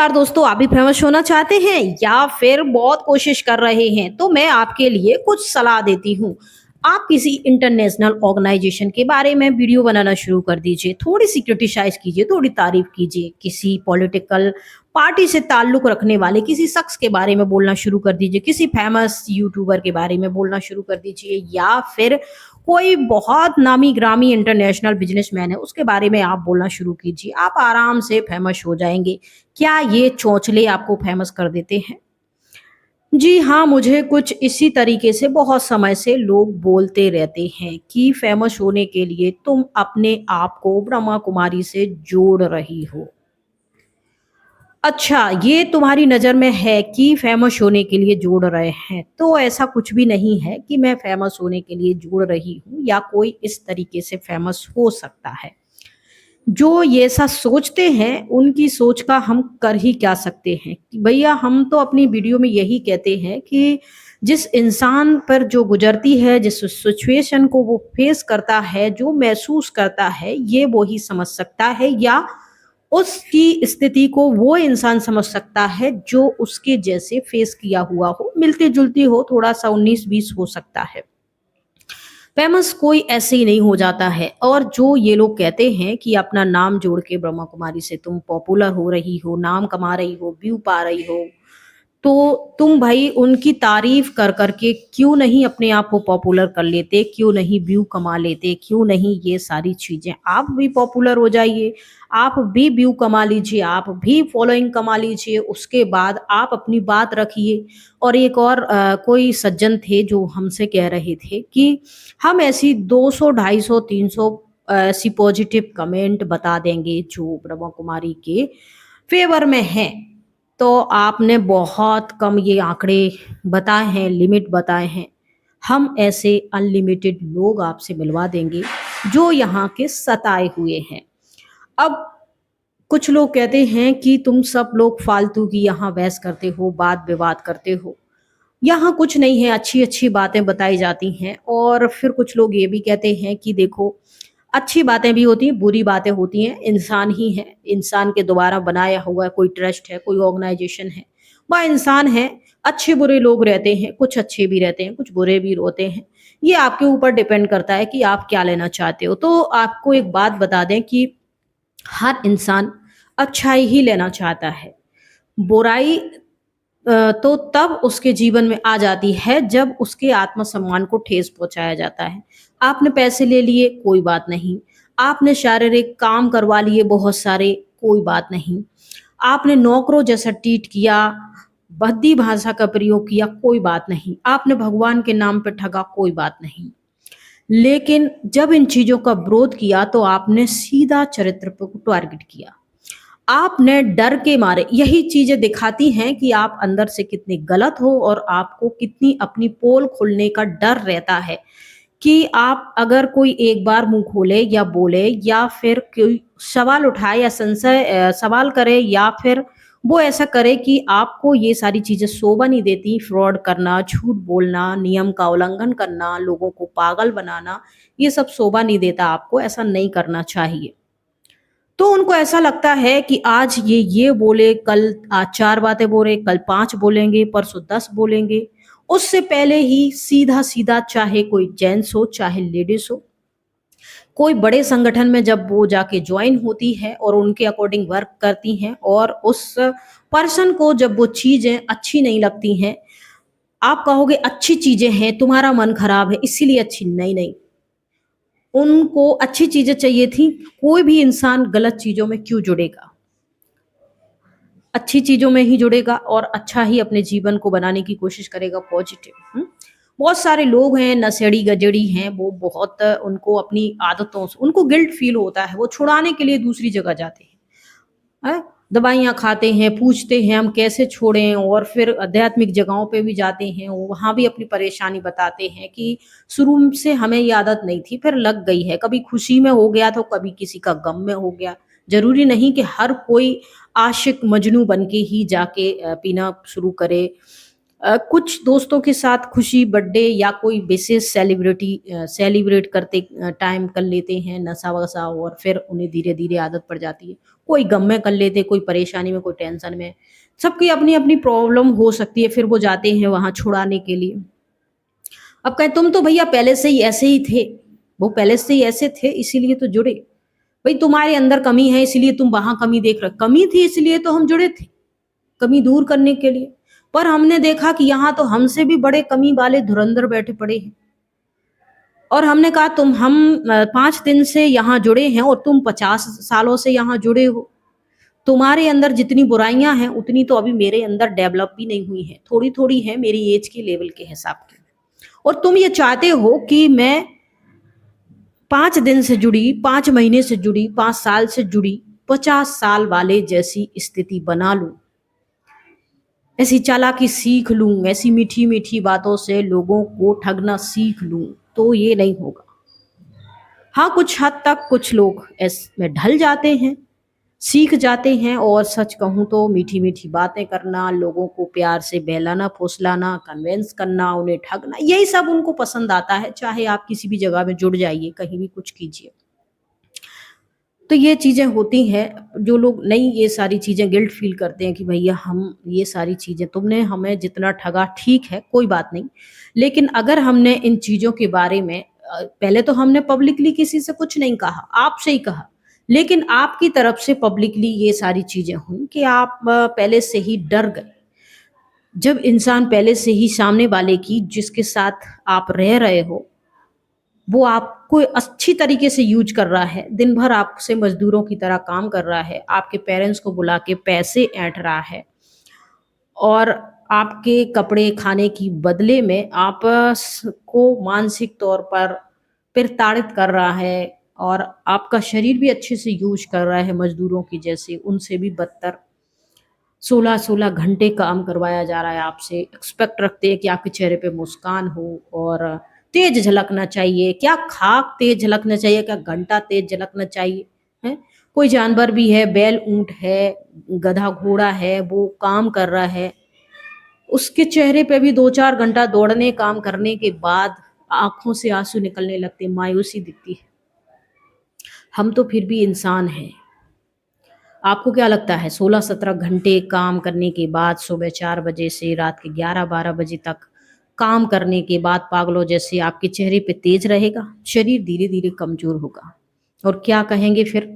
नमस्कार दोस्तों, आप भी फेमस होना चाहते हैं या फिर बहुत कोशिश कर रहे हैं, तो मैं आपके लिए कुछ सलाह देती हूँ। आप किसी इंटरनेशनल ऑर्गेनाइजेशन के बारे में वीडियो बनाना शुरू कर दीजिए, थोड़ी-सी क्रिटिसाइज़ कीजिए, थोड़ी तारीफ़ कीजिए, किसी पॉलिटिकल पार्टी से ताल्लुक़ रखने वाले किसी शख्स के बारे में बोलना शुरू कर दीजिए, किसी फेमस यूट्यूबर के बारे में बोलना शुरू कर दीजिए या फिर कोई बहुत नामी-गिरामी इंटरनेशनल बिज़नेसमैन है, उसके बारे में आप बोलना शुरू कीजिए। आप आराम से फेमस हो जाएँगे। क्या ये चौंचले आपको फ़ेमस कर देते हैं? जी हाँ, मुझे कुछ इसी तरीके से बहुत समय से लोग बोलते रहते हैं कि फ़ेमस होने के लिए तुम अपने आप को ब्रह्मा कुमारी से जोड़ रही हो। अच्छा, ये तुम्हारी नज़र में है कि फ़ेमस होने के लिए जोड़ रहे हैं, तो ऐसा कुछ भी नहीं है कि मैं फ़ेमस होने के लिए जोड़ रही हूँ या कोई इस तरीके से फ़ेमस हो सकता है। जो ये ऐसा सोचते हैं, उनकी सोच का हम कर ही क्या सकते हैं कि भैया हम तो अपनी वीडियो में यही कहते हैं कि जिस इंसान पर जो गुज़रती है, जिस सिचुएशन को वो फेस करता है, जो महसूस करता है, ये वो ही समझ सकता है या उसकी स्थिति को वो इंसान समझ सकता है जो उसके जैसे फेस किया हुआ हो, मिलती-जुलती हो, थोड़ा-सा 19-20 हो सकता है। फेमस कोई ऐसे ही नहीं हो जाता है और जो ये लोग कहते हैं कि अपना नाम जोड़ के ब्रह्मा कुमारी से तुम पॉपुलर हो रही हो, नाम कमा रही हो, व्यू पा रही हो, तो तुम भाई उनकी तारीफ कर के क्यों नहीं अपने आप को पॉपुलर कर लेते, क्यों नहीं व्यू कमा लेते, क्यों नहीं ये सारी चीजें आप भी पॉपुलर हो जाइए, आप भी व्यू कमा लीजिए, आप भी फॉलोइंग कमा लीजिए, उसके बाद आप अपनी बात रखिए। और एक और कोई सज्जन थे जो हमसे कह रहे थे कि हम ऐसी 200 250 300 ऐसी पॉजिटिव कमेंट बता देंगे जो ब्रह्मा कुमारी के फेवर में हैं। तो आपने बहुत कम ये आंकड़े बताए हैं, लिमिट बताए हैं। हम ऐसे अनलिमिटेड लोग आपसे मिलवा देंगे जो यहाँ के सताए हुए हैं। अब कुछ लोग कहते हैं कि तुम सब लोग फालतू की यहाँ बहस करते हो, वाद-विवाद करते हो। यहाँ कुछ नहीं है, अच्छी-अच्छी बातें बताई जाती हैं और फिर कुछ लोग ये भी कहते हैं कि देखो, अच्छी बातें भी होती हैं, बुरी बातें होती हैं, इंसान ही है, इंसान के द्वारा बनाया हुआ कोई ट्रस्ट है, कोई ऑर्गनाइज़ेशन है, वह इंसान है, अच्छे-बुरे लोग रहते हैं, कुछ अच्छे भी रहते हैं, कुछ बुरे भी होते हैं। ये आपके ऊपर डिपेंड करता है कि आप क्या लेना चाहते हो। तो आपको एक बात बता दें कि हर इंसान अच्छाई ही लेना चाहता है। बुराई तो तब उसके जीवन में आ जाती है जब उसके आत्मसम्मान को ठेस पहुँचाया जाता है। आपने पैसे ले लिए, कोई बात नहीं। आपने शारीरिक काम करवा लिए बहुत सारे, कोई बात नहीं। आपने नौकरों जैसा ट्रीट किया, भद्दी भाषा का प्रयोग किया, कोई बात नहीं। आपने भगवान के नाम पे ठगा, कोई बात नहीं। लेकिन जब इन चीज़ों का विरोध किया तो आपने सीधा चरित्र को टारगेट किया। आपने डर के मारे यही चीज़ें दिखाती हैं कि आप अंदर से कितने गलत हो और आपको कितनी अपनी पोल खुलने का डर रहता है कि आप अगर कोई एक बार मुँह खोले या बोले या फिर कोई सवाल उठाए या सवाल करे या फिर वो ऐसा करे कि आपको ये सारी चीज़ें शोभा नहीं देती, फ्रॉड करना, झूठ बोलना, नियम का उल्लंघन करना, लोगों को पागल बनाना, ये सब शोभा नहीं देता आपको, ऐसा नहीं करना चाहिए। तो उनको ऐसा लगता है कि आज ये बोले, कल आज 4 बातें बोले, कल 5 बोलेंगे, परसों 10 बोलेंगे। उससे पहले ही सीधा-सीधा चाहे कोई जेंट्स हो, चाहे लेडीज़ हो, कोई बड़े संगठन में जब वो जाके जॉइन होती है और उनके अकॉर्डिंग वर्क करती हैं और उस पर्सन को जब वो चीज़ें अच्छी नहीं लगती हैं, आप कहोगे अच्छी चीज़ें हैं, तुम्हारा मन खराब है इसीलिए अच्छी नहीं, नहीं। उनको अच्छी चीज़ें चाहिए थी, कोई भी इंसान गलत चीज़ों में क्यों जुड़ेगा? अच्छी चीज़ों में ही जुड़ेगा और अच्छा ही अपने जीवन को बनाने की कोशिश करेगा पॉजिटिव, हुँ? बहुत सारे लोग हैं, नशेड़ी-गजेड़ी हैं, वो बहुत उनको अपनी आदतों से उनको गिल्ट फ़ील होता है, वो छुड़ाने के लिए दूसरी जगह जाते हैं। दवाइयाँ खाते हैं, पूछते हैं हम कैसे छोड़ें और फिर आध्यात्मिक जगहों पे भी जाते हैं, वहाँ भी अपनी परेशानी बताते हैं कि शुरू से हमें ये आदत नहीं थी, फिर लग गई है। कभी खुशी में हो गया तो कभी किसी का गम में हो गया। ज़रूरी नहीं कि हर कोई आशिक मजनू बन के ही जाके पीना शुरू करे। कुछ दोस्तों के साथ खुशी, बर्थडे या कोई विशेष सेलिब्रेट करते टाइम कर लेते हैं नशा-वशा, और फिर उन्हें धीरे-धीरे आदत पड़ जाती है। कोई गम में कर लेते, कोई परेशानी में, कोई टेंशन में। सबकी अपनी-अपनी प्रॉब्लम हो सकती है, फिर वो जाते हैं वहाँ छुड़ाने के लिए। अब कहें तुम तो भैया पहले से ही ऐसे ही थे, वो पहले से ही ऐसे थे इसीलिए तो जुड़े। भई तुम्हारे अंदर कमी है इसलिए तुम वहाँ कमी देख रहे, कमी थी इसलिए तो हम जुड़े थे, कमी दूर करने के लिए। पर हमने देखा कि यहाँ तो हमसे भी बड़े कमी वाले धुरंधर बैठे पड़े हैं, और हमने कहा हम 5 दिन से यहाँ जुड़े हैं और तुम 50 सालों से यहाँ जुड़े हो। तुम्हारे अंदर जितनी बुराइयाँ हैं उतनी तो अभी मेरे अंदर डेवलप भी नहीं हुई हैं, थोड़ी-थोड़ी हैं मेरी एज के लेवल के हिसाब की। और तुम ये चाहते हो कि मैं 5 दिन से जुड़ी, 5 महीने से जुड़ी, 5 साल से जुड़ी, 50 साल वाले जैसी स्थिति बना लूँ। ऐसी चालाकी सीख लूँ, ऐसी मीठी-मीठी बातों से लोगों को ठगना सीख लूँ, तो ये नहीं होगा। हाँ, कुछ हद तक कुछ लोग इसमें ढल जाते हैं, सीख जाते हैं, और सच कहूँ तो मीठी-मीठी बातें करना, लोगों को प्यार से बहलाना-फुसलाना, कन्विंस करना, उन्हें ठगना, यही सब उनको पसंद आता है। चाहे आप किसी भी जगह में जुड़ जाइए, कहीं भी कुछ कीजिए। तो ये चीज़ें होती हैं, जो लोग नहीं ये सारी चीज़ें गिल्ट फ़ील करते हैं कि भैया हम ये सारी चीज़ें तुमने हमें जितना ठगा ठीक है, कोई बात नहीं। लेकिन अगर हमने इन चीज़ों के बारे में पहले तो हमने पब्लिकली किसी से कुछ नहीं कहा, आपसे ही कहा। लेकिन आपकी तरफ से पब्लिकली ये सारी चीज़ें हुई कि आप पहले से ही डर गए। जब इंसान पहले से ही सामने वाले की जिसके साथ आप रह रहे हो, वो आपको अच्छी तरीके से यूज़ कर रहा है, दिन भर आपसे मज़दूरों की तरह काम कर रहा है, आपके पेरेंट्स को बुला के पैसे ऐंठ रहा है, और आपके कपड़े खाने की बदले में आप को मानसिक तौर पर प्रताड़ित कर रहा है, और आपका शरीर भी अच्छे से यूज़ कर रहा है मज़दूरों की जैसे, उनसे भी बदतर 16-16 घंटे काम करवाया जा रहा है आपसे, एक्सपेक्ट रखते हैं कि आपके चेहरे पे मुस्कान हो और तेज झलकना चाहिए। क्या खाक तेज झलकना चाहिए, क्या घंटा तेज झलकना चाहिए, हैं? कोई जानवर भी है, बैल, ऊँट है, गधा, घोड़ा है, वो काम कर रहा है, उसके चेहरे पे भी 2-4 घंटा दौड़ने, काम करने के बाद आँखों से आँसू निकलने लगते हैं, मायूसी दिखती है। हम तो फिर भी इंसान हैं। आपको क्या लगता है 16-17 घंटे काम करने के बाद सुबह 4 बजे से रात के 11-12 बजे तक काम करने के बाद पागलों जैसे आपके चेहरे पे तेज रहेगा? शरीर धीरे-धीरे कमज़ोर होगा। और क्या कहेंगे फिर?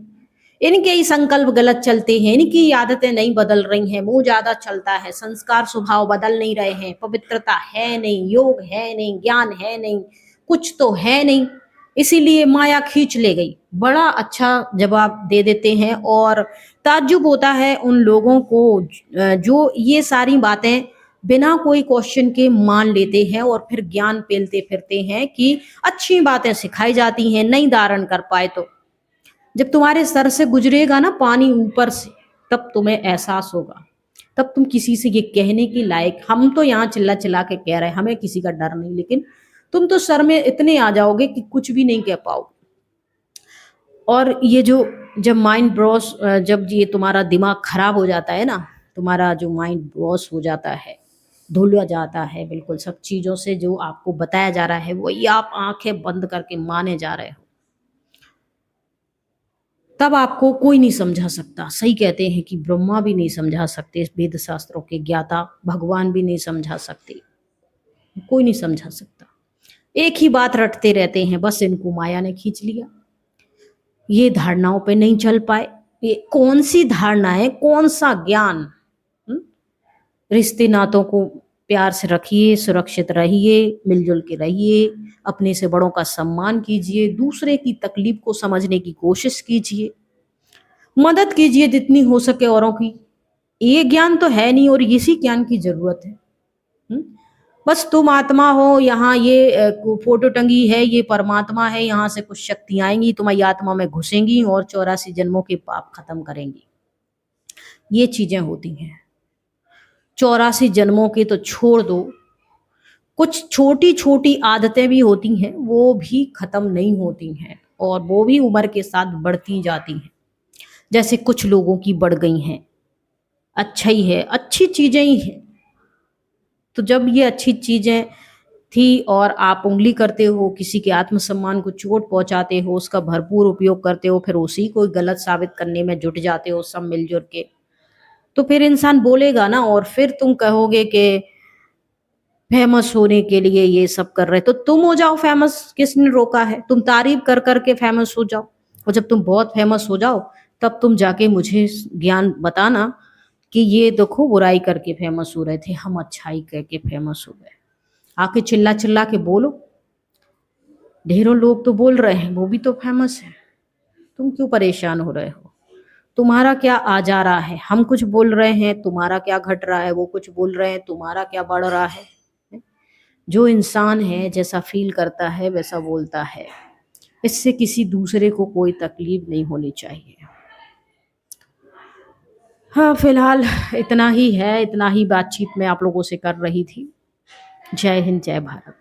इनके ही संकल्प गलत चलते हैं, इनकी आदतें नहीं बदल रही हैं, मुँह ज़्यादा चलता है, संस्कार स्वभाव बदल नहीं रहे हैं, पवित्रता है नहीं, योग है नहीं, ज्ञान है नहीं, कुछ तो है नहीं, इसीलिए माया खींच ले गई। बड़ा अच्छा जवाब दे देते हैं, और ताज्जुब होता है उन लोगों को जो ये सारी बातें बिना कोई क्वेश्चन के मान लेते हैं और फिर ज्ञान पेलते फिरते हैं कि अच्छी बातें सिखाई जाती हैं, नहीं धारण कर पाए तो। जब तुम्हारे सर से गुजरेगा ना पानी ऊपर से, तब तुम्हें एहसास होगा, तब तुम किसी से ये कहने के लायक, हम तो यहाँ चिल्ला-चिल्ला के कह रहे हैं, हमें किसी का डर नहीं, लेकिन तुम तो सर में इतने आ जाओगे कि कुछ भी नहीं कह पाओगे। और ये जो जब माइंड वॉश जब ये तुम्हारा दिमाग खराब हो जाता है ना, तुम्हारा जो माइंड वॉश हो जाता है, धुल जाता है बिल्कुल सब चीज़ों से, जो आपको बताया जा रहा है वही आप आँखें बंद करके माने जा रहे हो। तब आपको कोई नहीं समझा सकता। सही कहते हैं कि ब्रह्मा भी नहीं समझा सकते, वेद शास्त्रों के ज्ञाता भगवान भी नहीं समझा सकते, कोई नहीं समझा सकता। एक ही बात रटते रहते हैं, बस इनको माया ने खींच लिया। ये धारणाओं पे नहीं चल पाए। ये कौन-सी धारणाएँ, कौन-सा ज्ञान? हुँ? रिश्ते नातों को प्यार से रखिए, सुरक्षित रहिए, मिल-जुल के रहिए, अपने से बड़ों का सम्मान कीजिए, दूसरे की तकलीफ को समझने की कोशिश कीजिए, मदद कीजिए जितनी हो सके औरों की। ये ज्ञान तो है नहीं और इसी ज्ञान की ज़रूरत है। हुँ? बस तुम आत्मा हो, यहाँ ये फ़ोटो टंगी है, ये परमात्मा है, यहाँ से कुछ शक्तियाँ आएँगी, तुम्हारी आत्मा में घुसेंगी और 84 जन्मों के पाप खत्म करेंगी। ये चीज़ें होती हैं। 84 जन्मों के तो छोड़ दो, कुछ छोटी-छोटी आदतें भी होती हैं, वो भी खत्म नहीं होती हैं और वो भी उम्र के साथ बढ़ती जाती हैं। जैसे कुछ लोगों की बढ़ गई हैं, अच्छा ही है, अच्छी चीज़ें ही हैं। तो जब ये अच्छी चीज़ें थी और आप उँगली करते हो, किसी के आत्मसम्मान को चोट पहुँचाते हो, उसका भरपूर उपयोग करते हो, फिर उसी को गलत साबित करने में जुट जाते हो सब मिल-जुल के, तो फिर इंसान बोलेगा ना और फिर तुम कहोगे कि फेमस होने के लिए ये सब कर रहे, तो तुम हो जाओ फेमस, किसने रोका है? तुम तारीफ़ कर कर के फेमस हो जाओ और जब तुम बहुत फेमस हो जाओ, तब तुम जाके मुझे ज्ञान बताना कि ये देखो बुराई करके फेमस हो रहे थे, हम अच्छाई करके फेमस हो गए। आके चिल्ला-चिल्ला के बोलो, ढेरों लोग तो बोल रहे हैं, वो भी तो फेमस है, तुम क्यों परेशान हो रहे हो? तुम्हारा क्या आ जा रहा है? हम कुछ बोल रहे हैं, तुम्हारा क्या घट रहा है? वो कुछ बोल रहे हैं, तुम्हारा क्या बढ़ रहा है? जो इंसान है जैसा फ़ील करता है वैसा बोलता है। इससे किसी दूसरे को कोई तकलीफ़ नहीं होनी चाहिए। हाँ, फ़िलहाल इतना ही है, इतना ही बातचीत मैं आप लोगों से कर रही थी। जय हिंद, जय भारत।